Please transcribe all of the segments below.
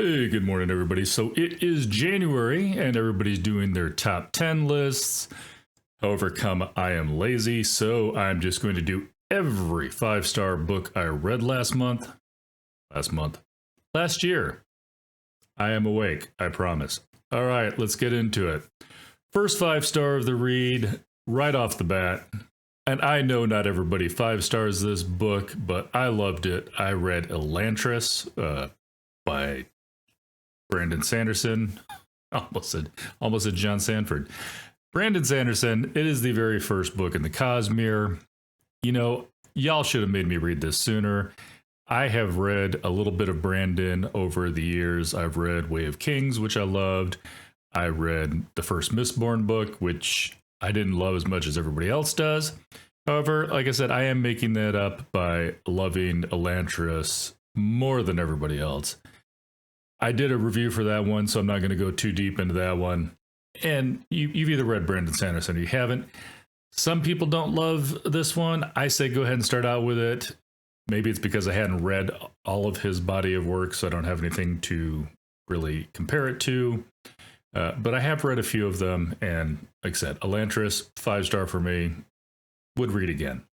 Hey, good morning, everybody. So it is January, and everybody's doing their top 10 lists. However, I am lazy, so I'm just going to do every 5-star book I read last year. I am awake, I promise. All right, let's get into it. First 5-star of the read, right off the bat. And I know not everybody 5 stars this book, but I loved it. I read Elantris by Brandon Sanderson. Almost said John Sanford. Brandon Sanderson, it is the very first book in the Cosmere. You know, y'all should have made me read this sooner. I have read a little bit of Brandon over the years. I've read Way of Kings, which I loved. I read the first Mistborn book, which I didn't love as much as everybody else does. However, like I said, I am making that up by loving Elantris more than everybody else. I did a review for that one, so I'm not going to go too deep into that one. And you've either read Brandon Sanderson or you haven't. Some people don't love this one. I say go ahead and start out with it. Maybe it's because I hadn't read all of his body of work, so I don't have anything to really compare it to. But I have read a few of them, and like I said, Elantris, 5-star for me. Would read again.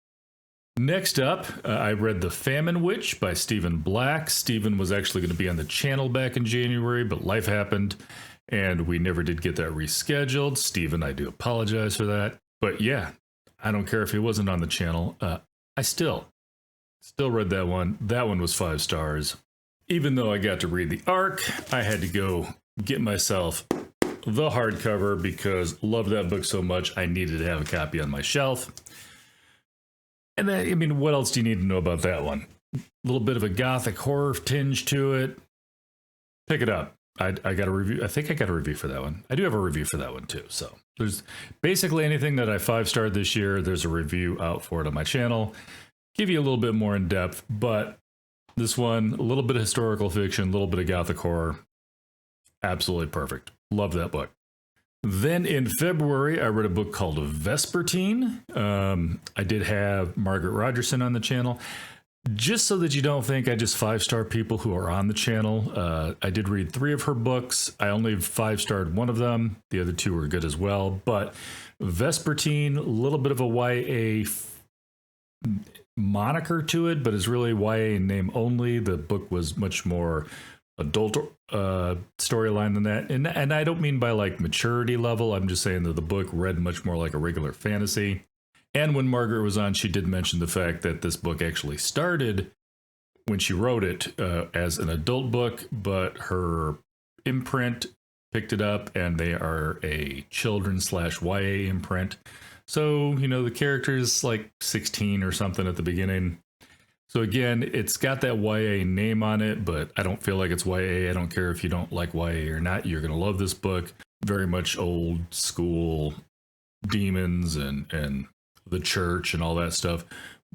Next up, I read The Famine Witch by Stephen Black. Stephen was actually going to be on the channel back in January, but life happened, and we never did get that rescheduled. Stephen, I do apologize for that. But yeah, I don't care if he wasn't on the channel. I still read that one. That one was 5 stars. Even though I got to read the ARC, I had to go get myself the hardcover because I love that book so much. I needed to have a copy on my shelf. And then, I mean, what else do you need to know about that one? A little bit of a gothic horror tinge to it. Pick it up. I got a review. I think I got a review for that one. I do have a review for that one too. So there's basically anything that I 5-starred this year, there's a review out for it on my channel. Give you a little bit more in depth, but this one, a little bit of historical fiction, a little bit of gothic horror. Absolutely perfect. Love that book. Then in February, I read a book called Vespertine. I did have Margaret Rogerson on the channel. Just so that you don't think I just 5-star people who are on the channel, I did read 3 of her books. I only 5-starred one of them. The other 2 were good as well. But Vespertine, a little bit of a YA moniker to it, but it's really YA name only. The book was much more adult storyline than that, and I don't mean by like maturity level. I'm just saying that the book read much more like a regular fantasy. And when Margaret was on, she did mention the fact that this book actually started when she wrote it as an adult book, but her imprint picked it up, and they are a children/YA imprint. So you know the character's like 16 or something at the beginning. So again, it's got that YA name on it, but I don't feel like it's YA. I don't care if you don't like YA or not. You're going to love this book. Very much old school demons and the church and all that stuff,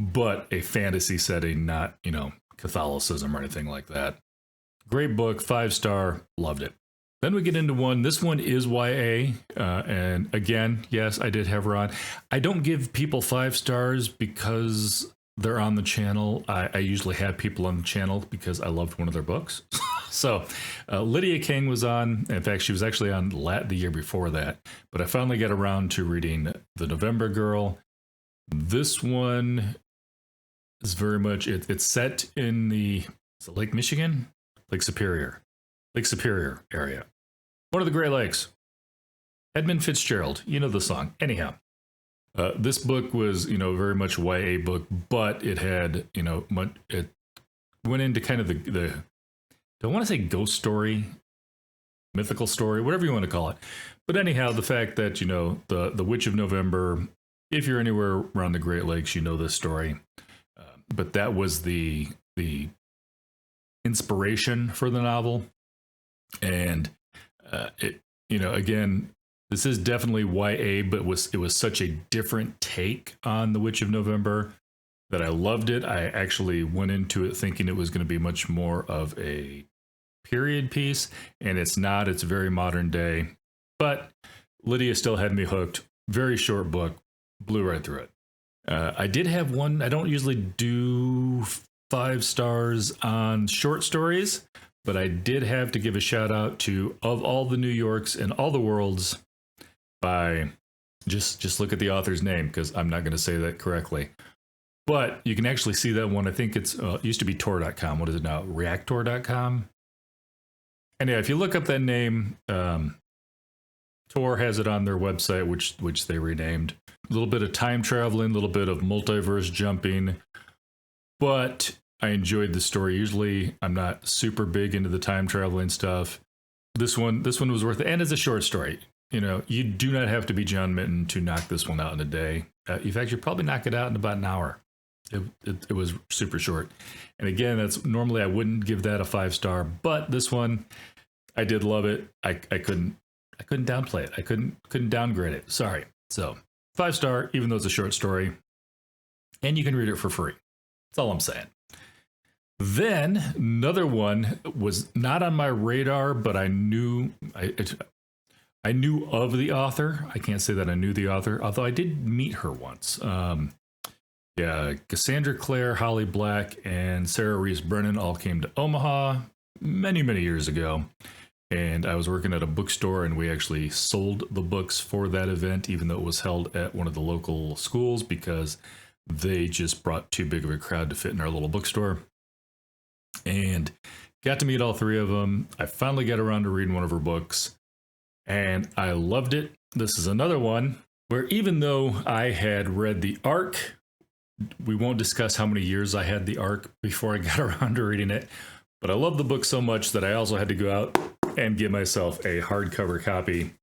but a fantasy setting, not, you know, Catholicism or anything like that. Great book, 5-star, loved it. Then we get into one. This one is YA, and again, yes, I did have her on. I don't give people 5 stars because they're on the channel. I usually have people on the channel because I loved one of their books. So Lydia Kang was on. In fact, she was actually on the year before that. But I finally got around to reading The November Girl. This one is very much, it's set in is it Lake Michigan? Lake Superior area. One of the Great Lakes. Edmund Fitzgerald, you know the song. Anyhow. This book was, you know, very much YA book, but it had, you know, it went into kind of the don't want to say ghost story, mythical story, whatever you want to call it. But anyhow, the fact that, you know, the Witch of November, if you're anywhere around the Great Lakes, you know this story. But that was the inspiration for the novel. And it, you know, again, this is definitely YA, but it was such a different take on The Witch of November that I loved it. I actually went into it thinking it was going to be much more of a period piece, and it's not. It's very modern day. But Lydia still had me hooked. Very short book. Blew right through it. I did have one. I don't usually do 5 stars on short stories, but I did have to give a shout out to Of All the New Yorks and All the Worlds by, just look at the author's name because I'm not going to say that correctly. But you can actually see that one. I think it used to be Tor.com. What is it now? Reactor.com? And yeah, if you look up that name, Tor has it on their website, which they renamed. A little bit of time traveling, a little bit of multiverse jumping, but I enjoyed the story. Usually, I'm not super big into the time traveling stuff. This one was worth it, and it's a short story. You know, you do not have to be John Minton to knock this one out in a day. In fact, you probably knock it out in about an hour. It was super short, and again, that's normally I wouldn't give that a 5-star, but this one I did love it. I couldn't downplay it. I couldn't downgrade it. Sorry. So 5-star, even though it's a short story, and you can read it for free. That's all I'm saying. Then another one was not on my radar, but I knew of the author. I can't say that I knew the author, although I did meet her once. Cassandra Clare, Holly Black, and Sarah Rees Brennan all came to Omaha many, many years ago. And I was working at a bookstore, and we actually sold the books for that event, even though it was held at one of the local schools, because they just brought too big of a crowd to fit in our little bookstore. And got to meet all three of them. I finally got around to reading one of her books, and I loved it. This is another one where, even though I had read the ARC, we won't discuss how many years I had the ARC before I got around to reading it, but I love the book so much that I also had to go out and get myself a hardcover copy,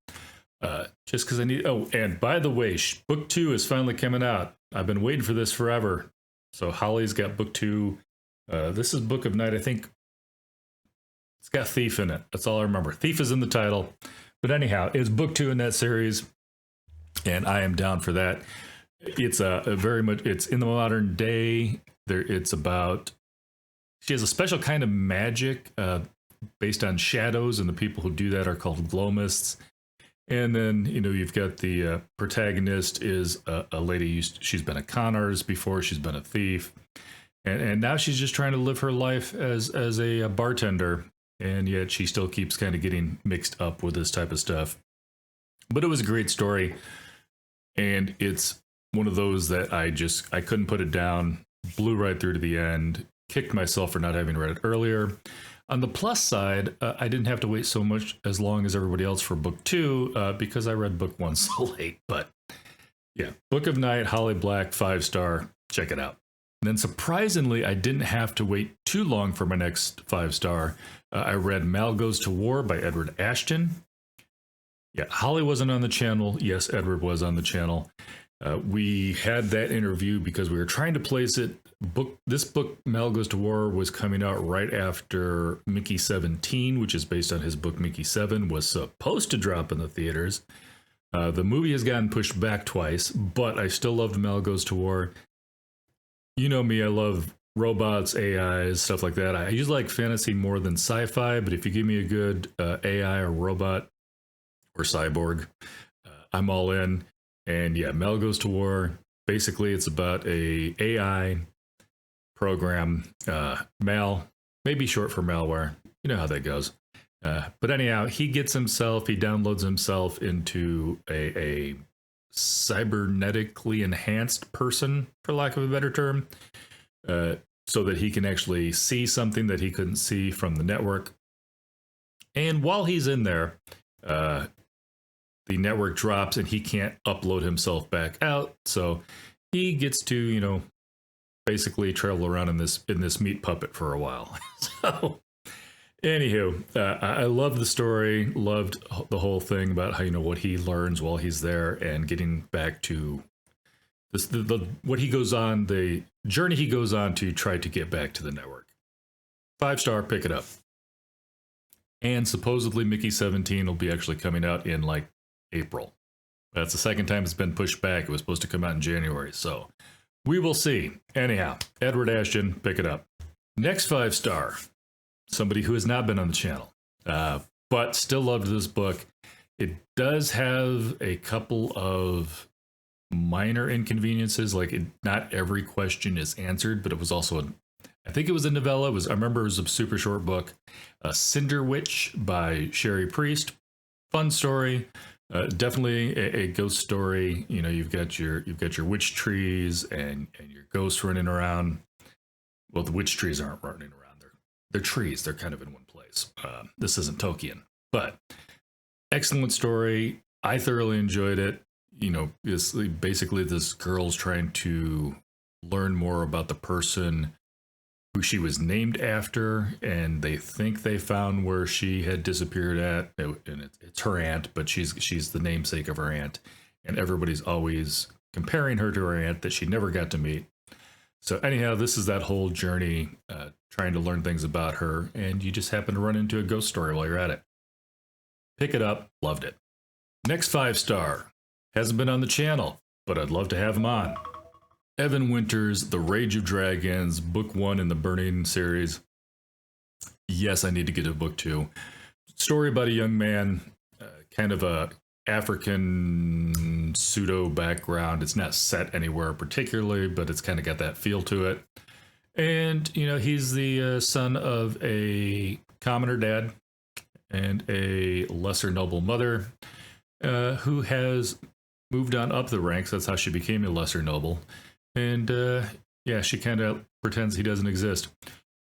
just because I need. Oh, and by the way, book 2 is finally coming out. I've been waiting for this forever. So Holly's got book 2. This is Book of Night. I think it's got Thief in it. That's all I remember. Thief is in the title. But anyhow, it's book 2 in that series, and I am down for that. It's very much. It's in the modern day. It's about. She has a special kind of magic based on shadows, and the people who do that are called glow-mists. And then, you've got the protagonist is a lady. She's been a con artist before. She's been a thief, and now she's just trying to live her life as a bartender. And yet she still keeps kind of getting mixed up with this type of stuff. But it was a great story, and it's one of those that I couldn't put it down. Blew right through to the end. Kicked myself for not having read it earlier. On the plus side, I didn't have to wait so much as long as everybody else for book 2 because I read book 1 so late. But yeah, Book of Night, Holly Black, 5-star. Check it out. And then surprisingly, I didn't have to wait too long for my next 5-star. I read Mal Goes to War by Edward Ashton. Yeah, Holly wasn't on the channel. Yes, Edward was on the channel. We had that interview because we were trying to place it. This book, Mal Goes to War, was coming out right after Mickey 17, which is based on his book Mickey 7, was supposed to drop in the theaters. The movie has gotten pushed back twice, but I still loved Mal Goes to War. You know me, I love robots, AIs, stuff like that. I usually like fantasy more than sci-fi, but if you give me a good AI or robot or cyborg, I'm all in. And yeah, Mal Goes to War. Basically, it's about a AI program. Mal, maybe short for malware. You know how that goes. But anyhow, he downloads himself into a cybernetically enhanced person, for lack of a better term, so that he can actually see something that he couldn't see from the network. And while he's in there, the network drops and he can't upload himself back out. So he gets to, basically travel around in this meat puppet for a while. So anywho, I love the story, loved the whole thing about how, what he learns while he's there and getting back to this, what he goes on, the journey he goes on to try to get back to the network. 5-star, pick it up. And supposedly Mickey 17 will be actually coming out in like April. That's the second time it's been pushed back. It was supposed to come out in January. So we will see. Anyhow, Edward Ashton, pick it up. Next 5-star, somebody who has not been on the channel, but still loved this book. It does have a couple of minor inconveniences. Like not every question is answered, but it was also I think it was a novella. I remember it was a super short book. Cinderwich by Cherie Priest. Fun story. Definitely a ghost story. You know, you've got your witch trees and your ghosts running around. Well, the witch trees aren't running around. They're trees. They're kind of in one place. This isn't Tolkien, but excellent story. I thoroughly enjoyed it. You know, it's basically this girl's trying to learn more about the person who she was named after, and they think they found where she had disappeared at, and it's her aunt, but she's the namesake of her aunt, and everybody's always comparing her to her aunt that she never got to meet. So anyhow, this is that whole journey, trying to learn things about her, and you just happen to run into a ghost story while you're at it. Pick it up, loved it. Next 5-star, hasn't been on the channel, but I'd love to have him on. Evan Winter's The Rage of Dragons, book 1 in the Burning series. Yes, I need to get to book 2. Story about a young man, kind of a African pseudo background. It's not set anywhere particularly, but it's kind of got that feel to it. And, you know, he's the son of a commoner dad and a lesser noble mother who has moved on up the ranks. That's how she became a lesser noble. And yeah, she kind of pretends he doesn't exist.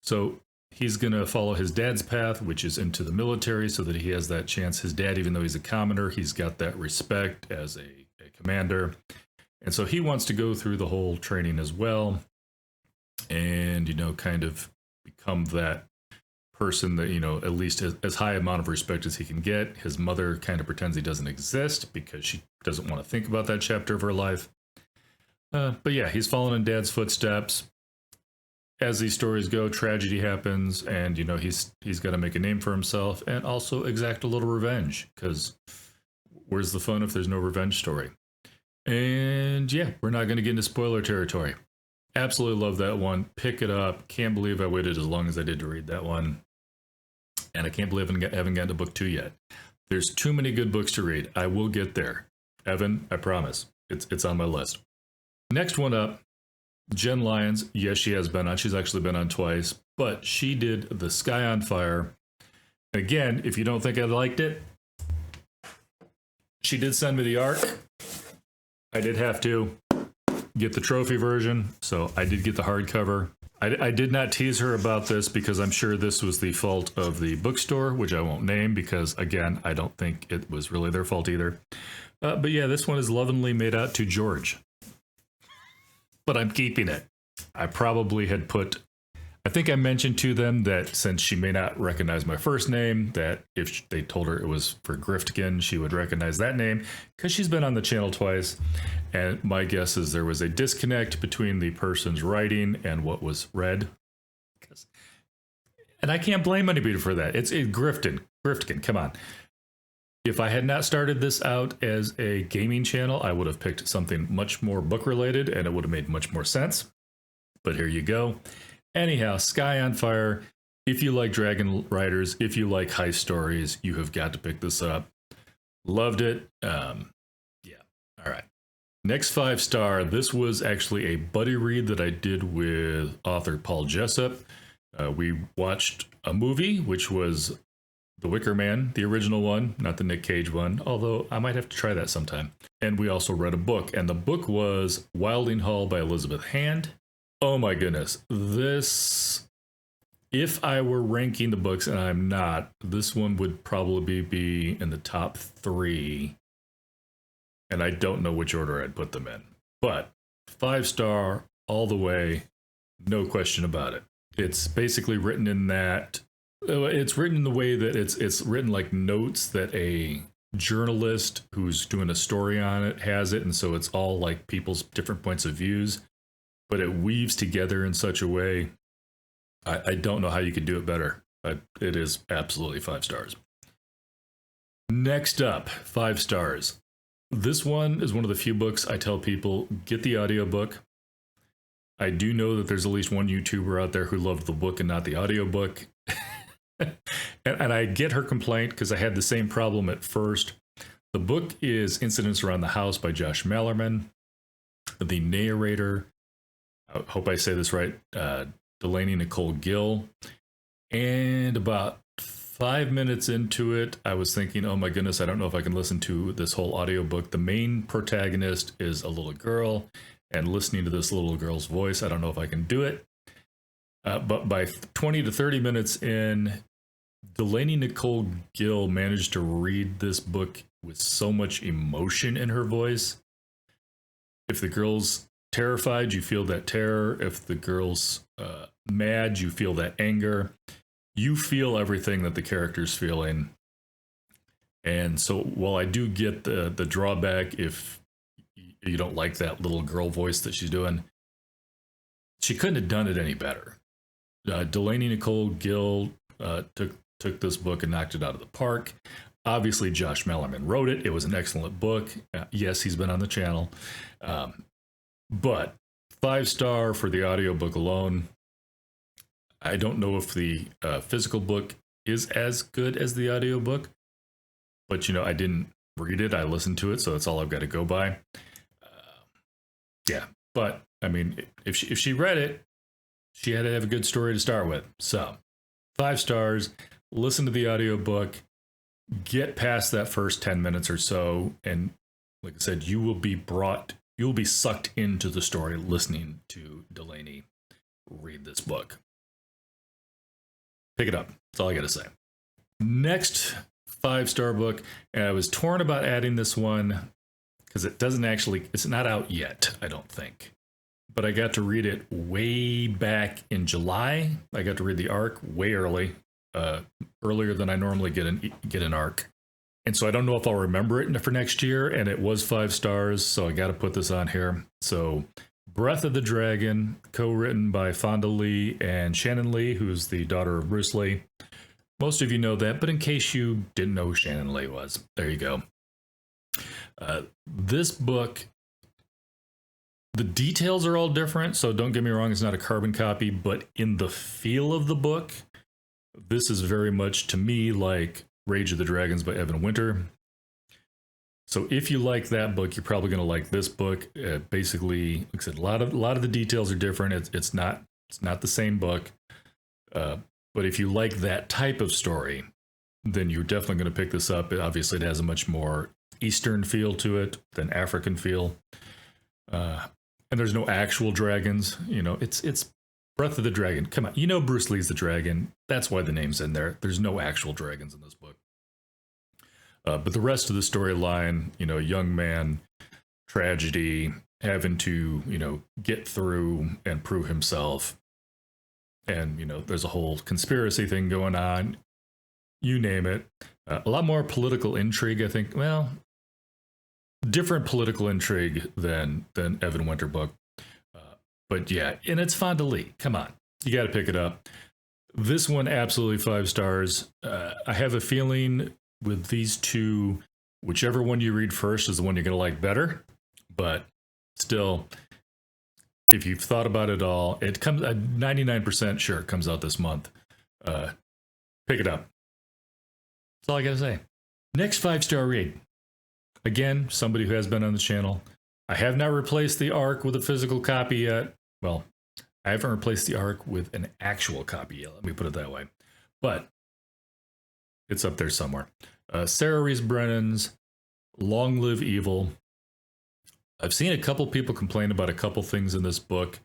So he's going to follow his dad's path, which is into the military, so that he has that chance. His dad, even though he's a commoner, he's got that respect as a commander. And so he wants to go through the whole training as well. And, you know, kind of become that person that, you know, at least as high amount of respect as he can get. His mother kind of pretends he doesn't exist because she doesn't want to think about that chapter of her life. But yeah, he's following in Dad's footsteps. As these stories go, tragedy happens, and you know he's got to make a name for himself and also exact a little revenge. Because where's the fun if there's no revenge story? And yeah, we're not going to get into spoiler territory. Absolutely love that one. Pick it up. Can't believe I waited as long as I did to read that one, and I can't believe I haven't gotten to book 2 yet. There's too many good books to read. I will get there, Evan. I promise. It's on my list. Next one up, Jenn Lyons. Yes, she has been on. She's actually been on twice, but she did The Sky on Fire. Again, if you don't think I liked it, she did send me the art. I did have to get the trophy version, so I did get the hardcover. I did not tease her about this because I'm sure this was the fault of the bookstore, which I won't name because, again, I don't think it was really their fault either. But yeah, this one is lovingly made out to George. But I'm keeping it. I probably had put, I think I mentioned to them that since she may not recognize my first name, that if they told her it was for Griftkin, she would recognize that name because she's been on the channel twice. And my guess is there was a disconnect between the person's writing and what was read. And I can't blame anybody for that. It's Griftkin, come on. If I had not started this out as a gaming channel, I would have picked something much more book related and it would have made much more sense. But here you go. Anyhow, Sky on Fire. If you like Dragon Riders, if you like heist stories, you have got to pick this up. Loved it. Yeah. All right. Next 5-star. This was actually a buddy read that I did with author Paul Jessup. We watched a movie, which was The Wicker Man, the original one, not the Nick Cage one, although I might have to try that sometime. And we also read a book, and the book was Wylding Hall by Elizabeth Hand. Oh my goodness. This, if I were ranking the books, and I'm not, this one would probably be in the top 3. And I don't know which order I'd put them in. But 5-star all the way, no question about it. It's basically written in that, it's written in the way that it's written like notes that a journalist who's doing a story on it has it, and so it's all like people's different points of views, but it weaves together in such a way. I don't know how you could do it better, but it is absolutely 5 stars. Next up, 5 stars. This one is one of the few books I tell people, get the audiobook. I do know that there's at least one YouTuber out there who loved the book and not the audiobook. And I get her complaint because I had the same problem at first. The book is Incidents Around the House by Josh Malerman. The narrator, I hope I say this right, Delaney Nicole Gill. And about 5 minutes into it, I was thinking, oh my goodness, I don't know if I can listen to this whole audiobook. The main protagonist is a little girl, and listening to this little girl's voice, I don't know if I can do it. But by 20 to 30 minutes in, Delaney Nicole Gill managed to read this book with so much emotion in her voice. If the girl's terrified, you feel that terror. If the girl's mad, you feel that anger. You feel everything that the character's feeling. And so while I do get the drawback if you don't like that little girl voice that she's doing, she couldn't have done it any better. Delaney Nicole Gill took this book and knocked it out of the park. Obviously, Josh Malerman wrote it. It was an excellent book. Yes, he's been on the channel. But 5-star for the audiobook alone. I don't know if the physical book is as good as the audiobook, but I didn't read it. I listened to it, so that's all I've got to go by. Yeah, but I mean, if she read it, she had to have a good story to start with. So 5 stars, listen to the audiobook, get past that first 10 minutes or so, and like I said, you will be sucked into the story listening to Delaney read this book. Pick it up. That's all I got to say. Next 5-star book, and I was torn about adding this one because it's not out yet, I don't think. But I got to read it way back in July. I got to read the arc way early, earlier than I normally get an arc. And so I don't know if I'll remember it for next year, and it was 5 stars, so I got to put this on here. So Breath of the Dragon, co-written by Fonda Lee and Shannon Lee, who's the daughter of Bruce Lee. Most of you know that, but in case you didn't know who Shannon Lee was, there you go. This book, the details are all different, so don't get me wrong, it's not a carbon copy, but in the feel of the book, this is very much, to me, like Rage of the Dragons by Evan Winter. So if you like that book, you're probably going to like this book. Basically, like I said, a lot of the details are different. It's not the same book. But if you like that type of story, then you're definitely going to pick this up. Obviously, it has a much more Eastern feel to it than African feel. And there's no actual dragons. It's Breath of the Dragon. Come on, Bruce Lee's the dragon. That's why the name's in there. There's no actual dragons in this book. But the rest of the storyline, young man, tragedy, having to, get through and prove himself. And, there's a whole conspiracy thing going on. You name it. A lot more political intrigue, I think. Well, different political intrigue than Evan Winter book. But yeah, and it's Fonda Lee. Come on. You got to pick it up. This one, absolutely 5 stars. I have a feeling with these two, whichever one you read first is the one you're going to like better. But still, if you've thought about it all, it comes at 99% sure it comes out this month. Pick it up. That's all I got to say. Next 5-star read. Again, somebody who has been on the channel. I have not replaced the ARC with a physical copy yet. Well, I haven't replaced the ARC with an actual copy yet. Let me put it that way. But it's up there somewhere. Sarah Rees Brennan's Long Live Evil. I've seen a couple people complain about a couple things in this book,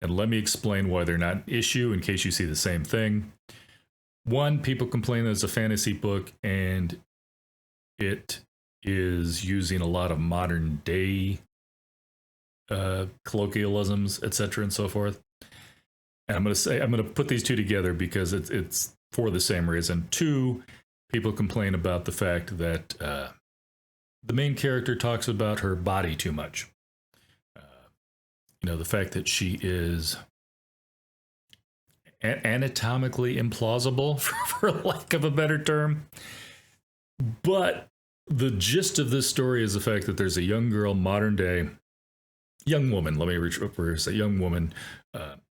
and let me explain why they're not an issue in case you see the same thing. One, people complain that it's a fantasy book, and it is using a lot of modern day colloquialisms, etc., and so forth. And I'm going to put these two together because it's for the same reason. Two, people complain about the fact that the main character talks about her body too much. The fact that she is anatomically implausible, for lack of a better term. But the gist of this story is the fact that there's a young girl, modern day, young woman, let me reverse a young woman,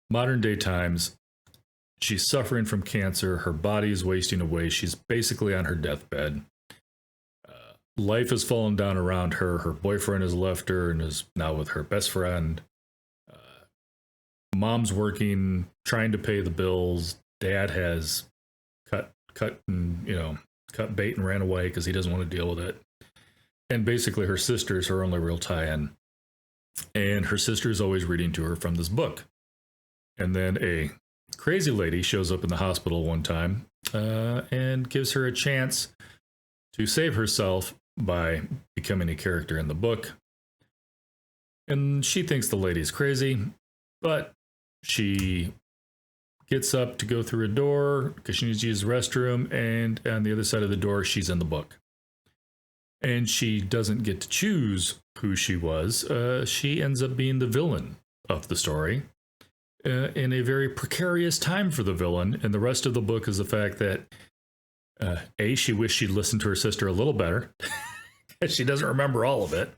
modern day times. She's suffering from cancer. Her body is wasting away. She's basically on her deathbed. Life has fallen down around her. Her boyfriend has left her and is now with her best friend. Mom's working, trying to pay the bills. Dad has cut bait and ran away because he doesn't want to deal with it. And basically her sister's her only real tie-in. And her sister's always reading to her from this book. And then a crazy lady shows up in the hospital one time and gives her a chance to save herself by becoming a character in the book. And she thinks the lady's crazy, but she gets up to go through a door because she needs to use the restroom, and on the other side of the door, she's in the book. And she doesn't get to choose who she was. She ends up being the villain of the story in a very precarious time for the villain. And the rest of the book is the fact that A, she wished she'd listened to her sister a little better. She doesn't remember all of it.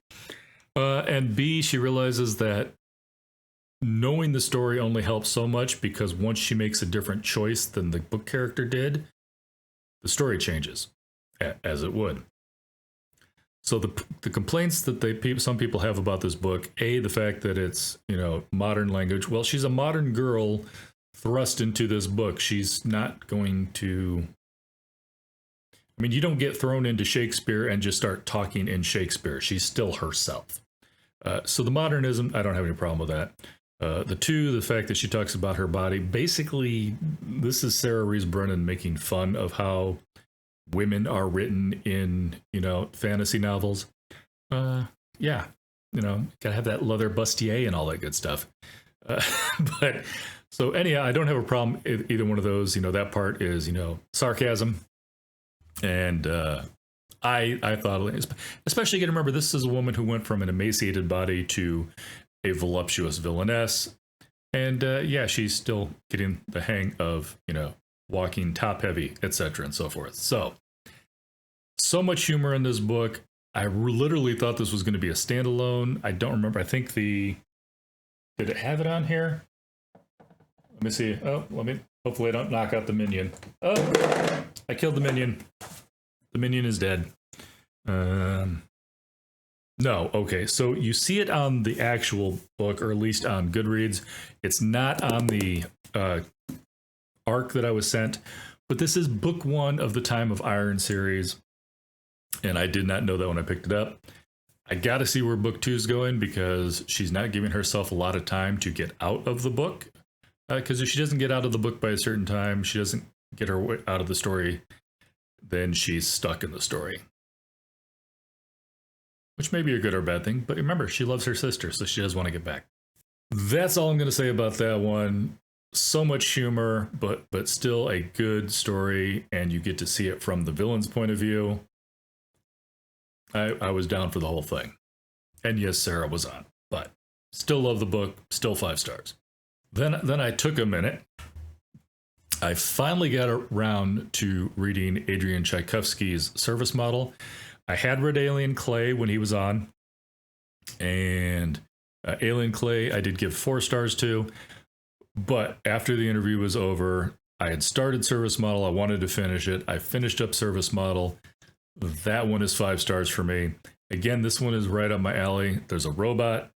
And B, she realizes that knowing the story only helps so much because once she makes a different choice than the book character did, the story changes, as it would. So the complaints that some people have about this book, A, the fact that it's, modern language. Well, she's a modern girl thrust into this book. She's not going to... I mean, you don't get thrown into Shakespeare and just start talking in Shakespeare. She's still herself. So the modernism, I don't have any problem with that. The fact that she talks about her body, basically, this is Sarah Rees Brennan making fun of how women are written in, fantasy novels. Gotta have that leather bustier and all that good stuff. But so anyhow, I don't have a problem either one of those. That part is, sarcasm. And I thought, especially you got to remember, this is a woman who went from an emaciated body to a voluptuous villainess. And she's still getting the hang of, walking top heavy, etc. and so forth. So much humor in this book. I literally thought this was going to be a standalone. I don't remember. I think did it have it on here? Let me see. Hopefully I don't knock out the minion. Oh, I killed the minion. The minion is dead. No, okay. So you see it on the actual book, or at least on Goodreads. It's not on the arc that I was sent, but this is book 1 of the Time of Iron series. And I did not know that when I picked it up. I got to see where book 2 is going because she's not giving herself a lot of time to get out of the book. Because if she doesn't get out of the book by a certain time, she doesn't get her way out of the story, then she's stuck in the story. Which may be a good or bad thing, but remember, she loves her sister, so she does want to get back. That's all I'm going to say about that one. So much humor, but still a good story, and you get to see it from the villain's point of view. I was down for the whole thing. And yes, Sarah was on, but still love the book, still 5 stars. Then I took a minute. I finally got around to reading Adrian Tchaikovsky's Service Model. I had read Alien Clay when he was on, and Alien Clay I did give 4 stars to, but after the interview was over, I had started Service Model. I wanted to finish it. I finished up Service Model. That one is 5 stars for me. Again, this one is right up my alley. There's a robot,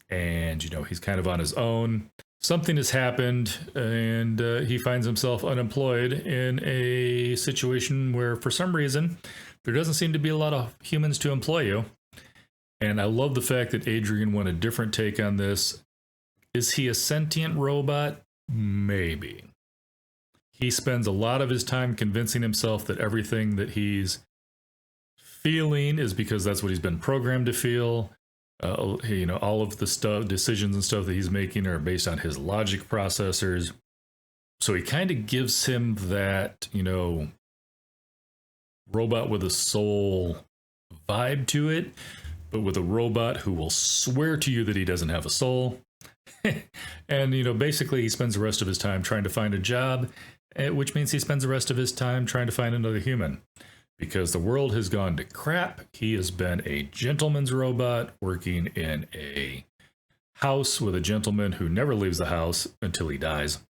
and he's kind of on his own. Something has happened, and he finds himself unemployed in a situation where, for some reason, there doesn't seem to be a lot of humans to employ you. And I love the fact that Adrian went a different take on this. Is he a sentient robot? Maybe. He spends a lot of his time convincing himself that everything that he's feeling is because that's what he's been programmed to feel. All of the decisions and stuff that he's making are based on his logic processors. So he kind of gives him that, robot with a soul vibe to it, but with a robot who will swear to you that he doesn't have a soul. And, basically he spends the rest of his time trying to find a job, which means he spends the rest of his time trying to find another human. Because the world has gone to crap. He has been a gentleman's robot working in a house with a gentleman who never leaves the house until he dies.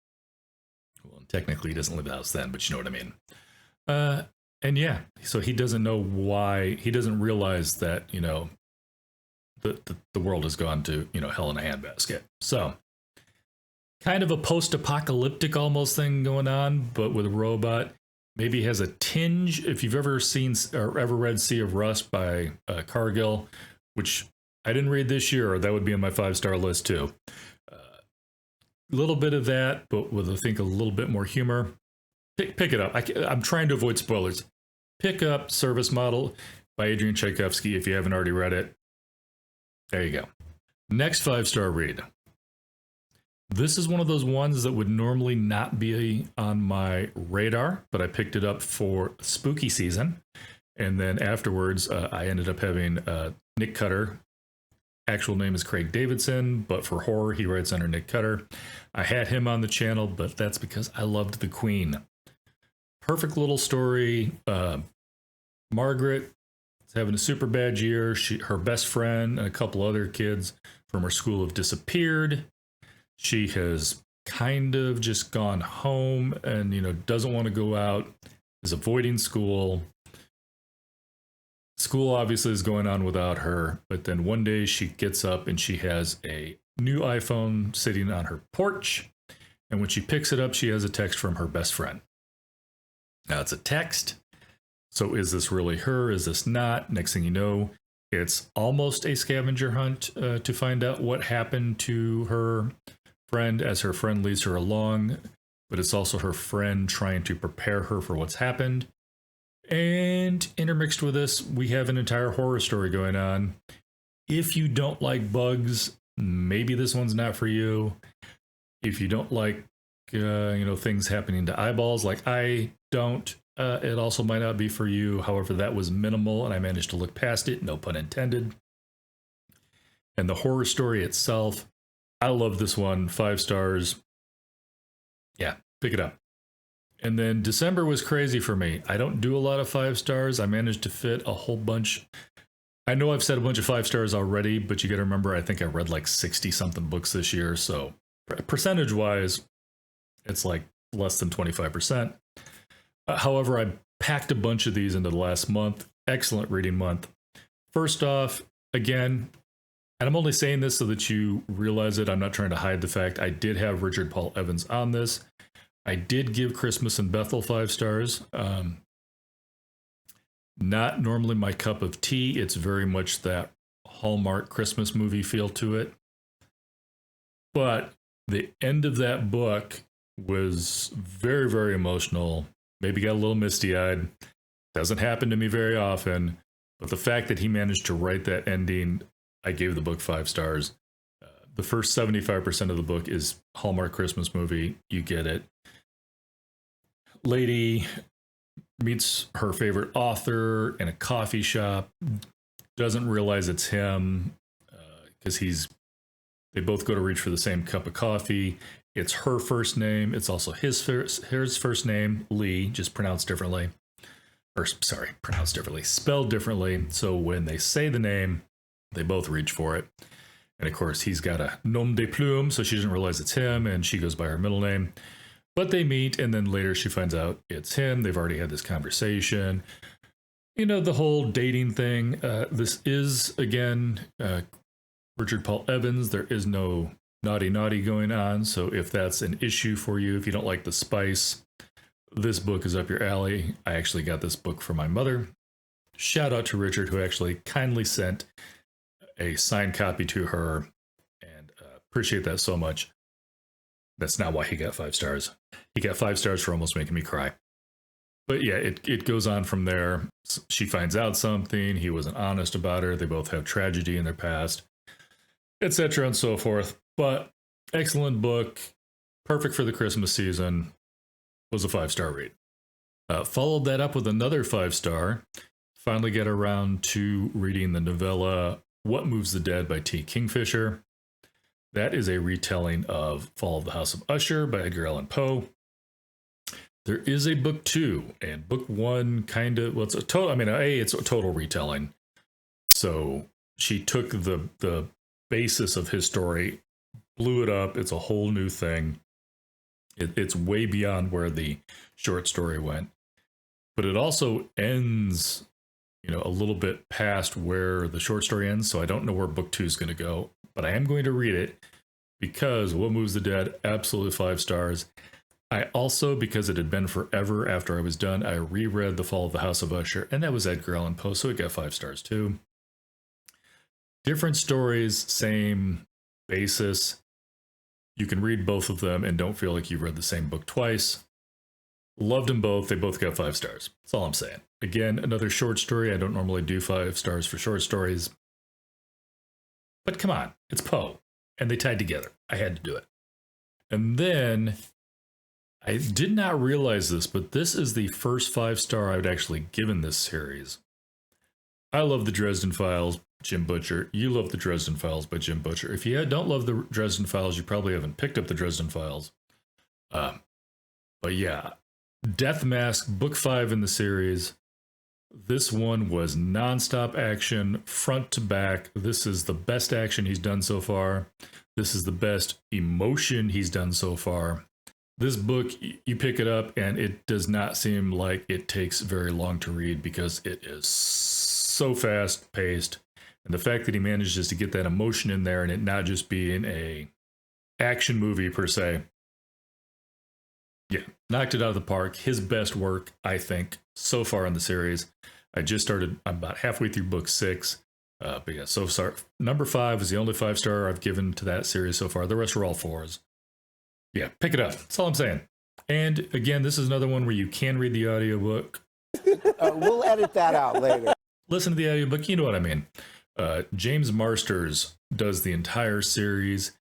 Well, technically he doesn't leave the house then, but you know what I mean. And yeah, so he doesn't know why. He doesn't realize that, the world has gone to, hell in a handbasket. So kind of a post-apocalyptic almost thing going on, but with a robot. maybe has a tinge. If you've ever seen or ever read Sea of Rust by Cargill, which I didn't read this year, or that would be on my 5-star list too. A little bit of that, but with, I think, a little bit more humor. Pick it up. I'm trying to avoid spoilers. Pick up Service Model by Adrian Tchaikovsky if you haven't already read it. There you go. Next 5-star read. This is one of those ones that would normally not be on my radar, but I picked it up for spooky season. And then afterwards, I ended up having Nick Cutter. Actual name is Craig Davidson, but for horror, he writes under Nick Cutter. I had him on the channel, but that's because I loved The Queen. Perfect little story. Margaret is having a super bad year. Her best friend and a couple other kids from her school have disappeared. She has kind of just gone home and, doesn't want to go out, is avoiding school. School obviously is going on without her, but then one day she gets up and she has a new iPhone sitting on her porch. And when she picks it up, she has a text from her best friend. Now it's a text. So is this really her? Is this not? Next thing you know, it's almost a scavenger hunt to find out what happened to her friend as her friend leads her along. But it's also her friend trying to prepare her for what's happened. And intermixed with this, we have an entire horror story going on. If you don't like bugs, maybe this one's not for you. If you don't like, things happening to eyeballs like I don't, it also might not be for you. However, that was minimal and I managed to look past it, no pun intended. And the horror story itself, I love this one, 5 stars. Yeah, pick it up. And then December was crazy for me. I don't do a lot of 5 stars. I managed to fit a whole bunch. I know I've said a bunch of 5 stars already, but you got to remember, I think I read like 60 something books this year. So percentage wise, it's like less than 25%. However, I packed a bunch of these into the last month. Excellent reading month. First off, again, and I'm only saying this so that you realize it. I'm not trying to hide the fact I did have Richard Paul Evans on this. I did give Christmas in Bethel 5 stars. Not normally my cup of tea. It's very much that Hallmark Christmas movie feel to it. But the end of that book was very, very emotional. Maybe got a little misty-eyed. Doesn't happen to me very often. But the fact that he managed to write that ending, I gave the book 5 stars. The first 75% of the book is Hallmark Christmas movie. You get it. Lady meets her favorite author in a coffee shop, doesn't realize it's him because they both go to reach for the same cup of coffee. It's her first name. It's also his first name, Lee, just pronounced differently. Spelled differently. So when they say the name, they both reach for it. And of course, he's got a nom de plume, so she doesn't realize it's him, and she goes by her middle name. But they meet, and then later she finds out it's him. They've already had this conversation. The whole dating thing. This is, again, Richard Paul Evans. There is no naughty going on. So if that's an issue for you, if you don't like the spice, this book is up your alley. I actually got this book from my mother. Shout out to Richard, who actually kindly sent a signed copy to her. And appreciate that so much. That's not why he got 5 stars. He got 5 stars for almost making me cry. But yeah, it goes on from there. She finds out something. He wasn't honest about her. They both have tragedy in their past, etc. and so forth. But excellent book. Perfect for the Christmas season. Was a 5-star read. Followed that up with another 5-star. Finally got around to reading the novella What Moves the Dead by T. Kingfisher. That is a retelling of Fall of the House of Usher by Edgar Allan Poe. There is a book 2, and book 1 kind of, well, it's a total, it's a total retelling. So she took the basis of his story, blew it up. It's a whole new thing. It's way beyond where the short story went. But it also ends, a little bit past where the short story ends. So I don't know where book 2 is going to go. But I am going to read it because What Moves the Dead, absolutely 5 stars. I also, because it had been forever after I was done, I reread The Fall of the House of Usher, and that was Edgar Allan Poe, so it got 5 stars too. Different stories, same basis. You can read both of them and don't feel like you've read the same book twice. Loved them both. They both got 5 stars. That's all I'm saying. Again, another short story. I don't normally do 5 stars for short stories. But come on, it's Poe. And they tied together. I had to do it. And then, I did not realize this, but this is the first 5-star I've actually given this series. I love the Dresden Files, Jim Butcher. You love the Dresden Files by Jim Butcher. If you don't love the Dresden Files, you probably haven't picked up the Dresden Files. But yeah, Death Mask, book 5 in the series. This one was nonstop action, front to back. This is the best action he's done so far. This is the best emotion he's done so far. This book, you pick it up and it does not seem like it takes very long to read because it is so fast paced. And the fact that he manages to get that emotion in there and it not just being a action movie per se. Yeah, knocked it out of the park. His best work, I think, so far in the series. I'm about halfway through book 6. But yeah, so far, number 5 is the only 5-star I've given to that series so far. The rest are all 4s. Yeah, pick it up. That's all I'm saying. And again, this is another one where you can read the audiobook. We'll edit that out later. Listen to the audiobook, you know what I mean. James Marsters does the entire series,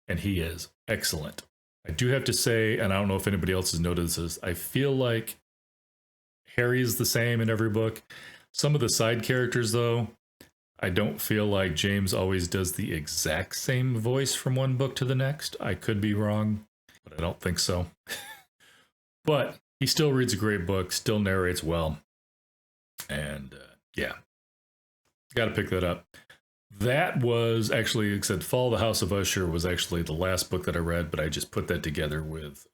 and he is excellent. I do have to say, and I don't know if anybody else has noticed this, I feel like Harry is the same in every book. Some of the side characters, though, I don't feel like James always does the exact same voice from one book to the next. I could be wrong, but I don't think so. But he still reads a great book, still narrates well. And yeah, got to pick that up. That was actually, like I said, Fall of the House of Usher was actually the last book that I read, but I just put that together with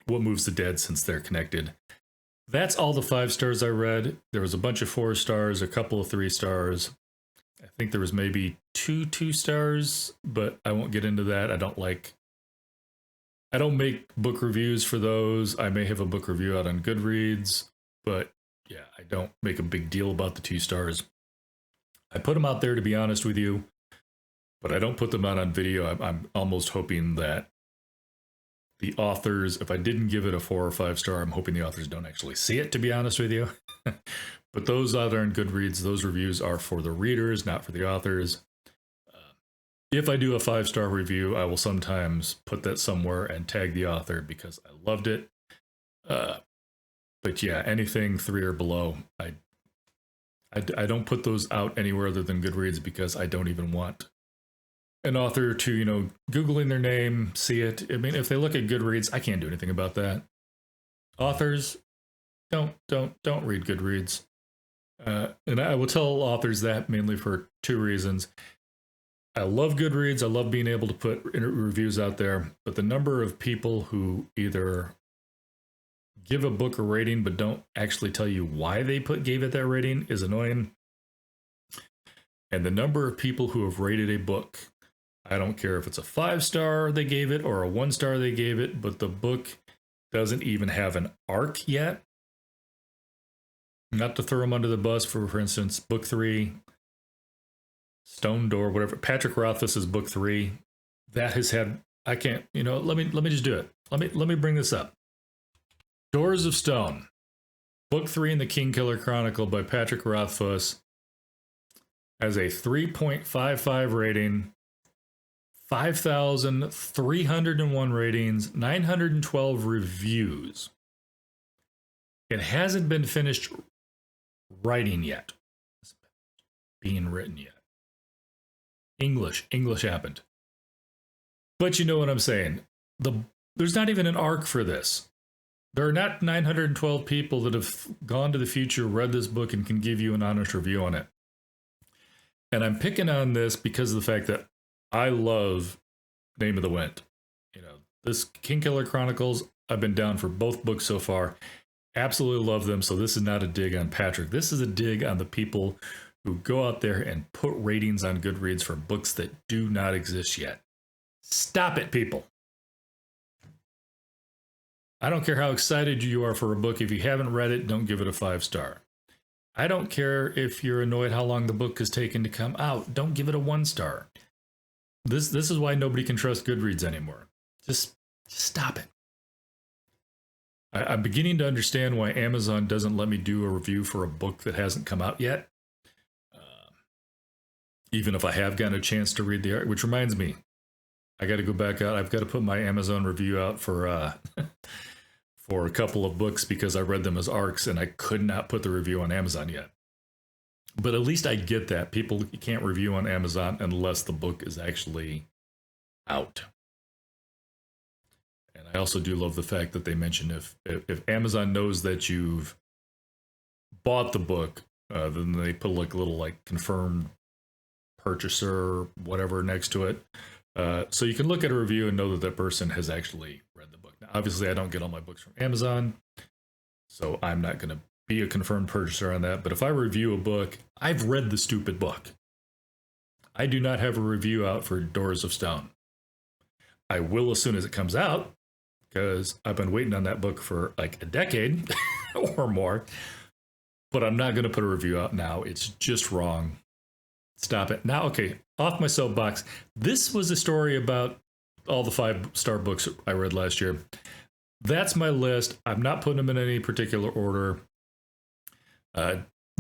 What Moves the Dead since they're connected. That's all the 5 stars I read. There was a bunch of 4 stars, a couple of 3 stars. I think there was maybe 2 2-stars, but I won't get into that. I don't make book reviews for those. I may have a book review out on Goodreads, but yeah, I don't make a big deal about the 2 stars. I put them out there, to be honest with you, but I don't put them out on video. I'm almost hoping that the authors, if I didn't give it a 4 or 5 star, I'm hoping the authors don't actually see it, to be honest with you. But those out there on Goodreads, those reviews are for the readers, not for the authors. If I do a 5-star review, I will sometimes put that somewhere and tag the author because I loved it. But yeah, anything 3 or below, I don't put those out anywhere other than Goodreads because I don't even want an author to, Googling their name, see it. I mean, if they look at Goodreads, I can't do anything about that. Authors, don't read Goodreads. And I will tell authors that mainly for 2 reasons. I love Goodreads. I love being able to put reviews out there, but the number of people who either give a book a rating but don't actually tell you why they gave it that rating is annoying. And the number of people who have rated a book, I don't care if it's a 5-star they gave it or a 1-star they gave it, but the book doesn't even have an arc yet. Not to throw them under the bus, for instance, book 3, Stone Door, whatever, Patrick Rothfuss's book 3, that has had, I can't, let me just do it. Let me bring this up. Doors of Stone, book 3 in the Kingkiller Chronicle by Patrick Rothfuss, has a 3.55 rating, 5,301 ratings, 912 reviews. It hasn't been finished writing yet. It's being written yet. English happened. But you know what I'm saying. There's not even an arc for this. There are not 912 people that have gone to the future, read this book, and can give you an honest review on it. And I'm picking on this because of the fact that I love Name of the Wind. This Kingkiller Chronicles, I've been down for both books so far. Absolutely love them. So this is not a dig on Patrick. This is a dig on the people who go out there and put ratings on Goodreads for books that do not exist yet. Stop it, people. I don't care how excited you are for a book. If you haven't read it, don't give it a 5-star. I don't care if you're annoyed how long the book has taken to come out. Don't give it a 1-star. This is why nobody can trust Goodreads anymore. Just stop it. I'm beginning to understand why Amazon doesn't let me do a review for a book that hasn't come out yet. Even if I have gotten a chance to read the art, which reminds me, I got to go back out. I've got to put my Amazon review out for for a couple of books because I read them as ARCs and I could not put the review on Amazon yet. But at least I get that. People can't review on Amazon unless the book is actually out. And I also do love the fact that they mention if Amazon knows that you've bought the book, then they put like a little like confirmed purchaser, whatever, next to it. So you can look at a review and know that that person has actually read the book. Now, obviously, I don't get all my books from Amazon, so I'm not going to be a confirmed purchaser on that. But if I review a book, I've read the stupid book. I do not have a review out for Doors of Stone. I will as soon as it comes out, because I've been waiting on that book for like a decade or more. But I'm not going to put a review out now. It's just wrong. Stop it. Now, okay, off my soapbox. This was a story about all the 5-star books I read last year. That's my list. I'm not putting them in any particular order.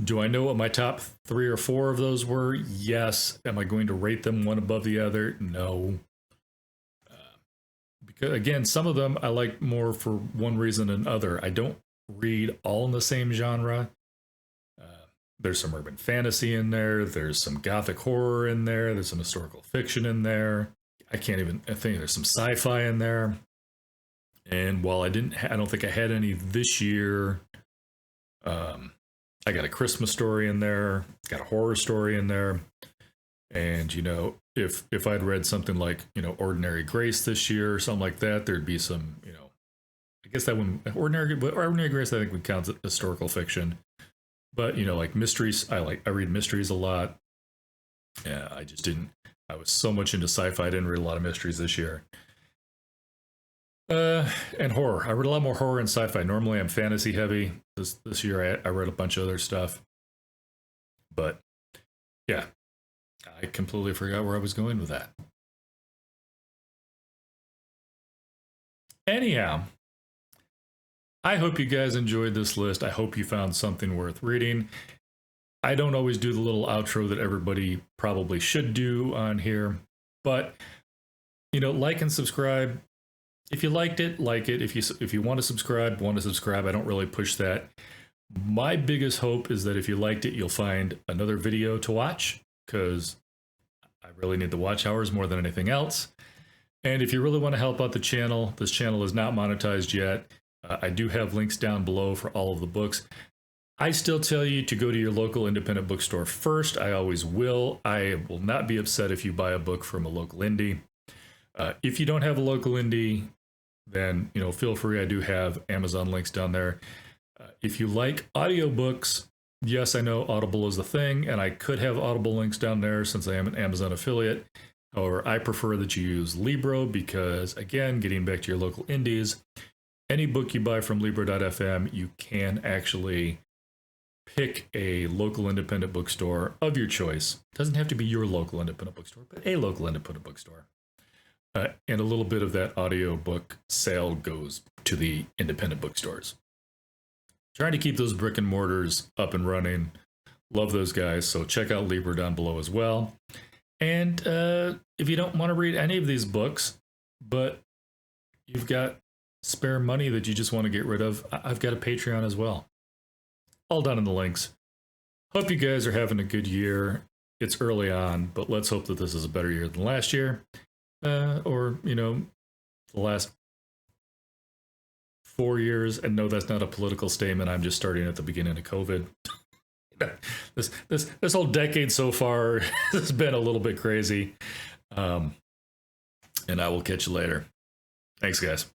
Do I know what my top 3 or 4 of those were? Yes. Am I going to rate them one above the other? No. Because, again, some of them I like more for one reason than another. I don't read all in the same genre. There's some urban fantasy in there. There's some gothic horror in there. There's some historical fiction in there. I think there's some sci-fi in there. And while I don't think I had any this year. I got a Christmas story in there. Got a horror story in there. And if I'd read something like Ordinary Grace this year or something like that, there'd be some I guess that one Ordinary Grace I think would count as historical fiction. But like mysteries, I read mysteries a lot. Yeah, I was so much into sci-fi, I didn't read a lot of mysteries this year. And horror. I read a lot more horror and sci-fi. Normally I'm fantasy heavy. This year I read a bunch of other stuff. But yeah, I completely forgot where I was going with that. Anyhow, I hope you guys enjoyed this list. I hope you found something worth reading. I don't always do the little outro that everybody probably should do on here, but like and subscribe. If you liked it, like it. If you want to subscribe, I don't really push that. My biggest hope is that if you liked it, you'll find another video to watch, because I really need the watch hours more than anything else. And if you really want to help out the channel, this channel is not monetized yet. I do have links down below for all of the books. I still tell you to go to your local independent bookstore first. I always will. I will not be upset if you buy a book from a local indie. If you don't have a local indie, then feel free. I do have Amazon links down there. If you like audiobooks, yes, I know Audible is the thing, and I could have Audible links down there since I am an Amazon affiliate. However, I prefer that you use Libro because, again, getting back to your local indies, any book you buy from Libro.fm, you can actually pick a local independent bookstore of your choice. It doesn't have to be your local independent bookstore, but a local independent bookstore. And a little bit of that audiobook sale goes to the independent bookstores. Trying to keep those brick and mortars up and running. Love those guys, so check out Libro down below as well. And if you don't want to read any of these books, but you've got spare money that you just want to get rid of, I've got a Patreon as well. All down in the links. Hope you guys are having a good year. It's early on, but let's hope that this is a better year than last year. Or, the last 4 years. And no, that's not a political statement. I'm just starting at the beginning of COVID. This whole decade so far has been a little bit crazy. And I will catch you later. Thanks, guys.